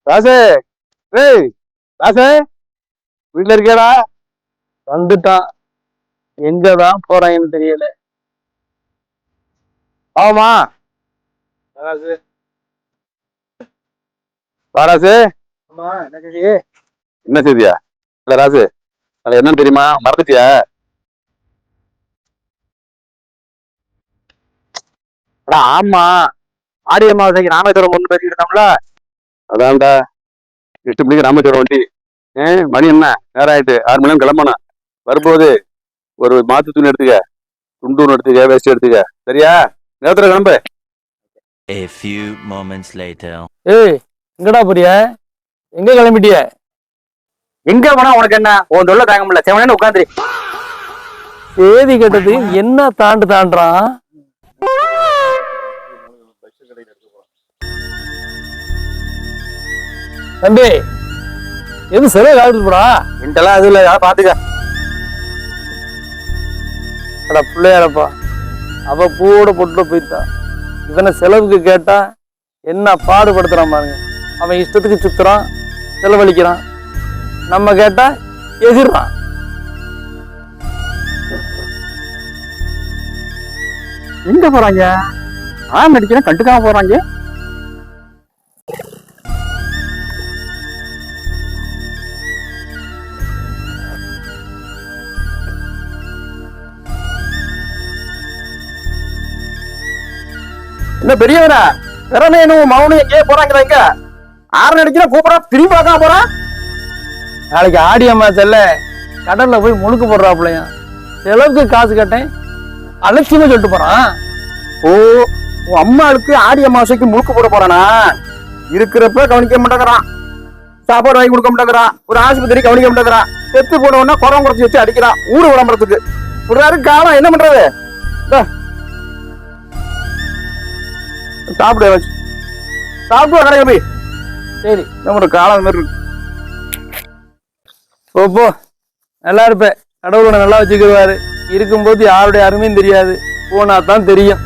ராசு, ஏய் ராசு, வீட்டுல இருக்கியாடா? வந்துட்டான். எங்கதான் போறாங்கன்னு தெரியல. ஆமா ராசு, ராசு. ஆமா, என்ன கேள்வி? என்ன செய்தியா? இல்ல ராசு, அது என்னன்னு தெரியுமா? மறந்துட்டியா? அடா ஆமா, ஆடி அமாவாசைக்கு ராமேஸ்வரம் ஒண்ணு பேசிக்கிட்டு இருந்தோம்ல. அதான்டா, 8 மணிக்கு ராமேஸ்வரம் வண்டி. மணி என்ன நேரம் ஆயிட்டு, 6 மணி நேரம் கிளம்பணும். வரும்போது ஒரு மாத்து துணி எடுத்துக்க, துண்டு ஒன்று எடுத்துக்க, வேஸ்ட் எடுத்துக்க. சரியா? நேரத்துல கிளம்பு. A few moments later. ஏய், எங்கடா போறிய? எங்க கிளம்பிட்டிய? எங்க போனா உனக்கு என்ன? உன் தொல்லை தாங்க முடியல. செவனே உட்காந்துரு. சேதி கேட்டது என்ன தாண்டுறான்? தம்பி, எது சிலை காட்டு போடா? இண்டெல்லாம் அது இல்ல, பாத்துக்க. அட பிள்ளையாரப்பா, அவ பூவோட பொட்டு போயிட்டா. இவனை செலவுக்கு கேட்டா என்ன பாடுபடுத்துறான் பாருங்க. அவன் இஷ்டத்துக்கு சுத்துறான், செலவழிக்கிறான். நம்ம கேட்டா எதிர்றான். எங்க போறாங்க? நடிக்கிறேன் கண்டுக்காம போறாங்க. என்ன பெரியவரா, திறமையும் மௌனும் எங்கேயே போறாங்க? எங்க ஆறு நடிக்கிற கூப்பிடா, திரும்பி பார்க்காம போறான். நாளைக்கு ஆடி அம்மாச்சல்ல, கடல்ல போய் முழுக்க போடுறாப்புலையா. செலவுக்கு காசு கேட்டேன், அலட்சியமா சொல்லிட்டு போறான். ஓ, உன் அம்மாளுக்கு ஆடி அமாவாசைக்கு முழுக்க போட போறானா? இருக்கிறப்ப கவனிக்க மாட்டேங்கிறான், சாப்பாடு வாங்கி கொடுக்க மாட்டேங்கிறான், ஒரு ஆஸ்பத்திரி கவனிக்க மாட்டேங்கிறான், செத்து போனவனா குறம் குறைச்சி வச்சு அடிக்கிறான் ஊரு விளம்பரத்துக்கு. ஒரு காலம் என்ன பண்றது? சாப்பிடு வச்சு சாப்பிட்டு கடையில போய். சரி, நம்ம காலம் மாதிரி இருக்கு. போ, நல்லா இருப்ப. கடவுளோட நல்லா வச்சுக்கிடுவாரு. இருக்கும்போது யாருடைய அருமையும் தெரியாது, போனா தான் தெரியும்.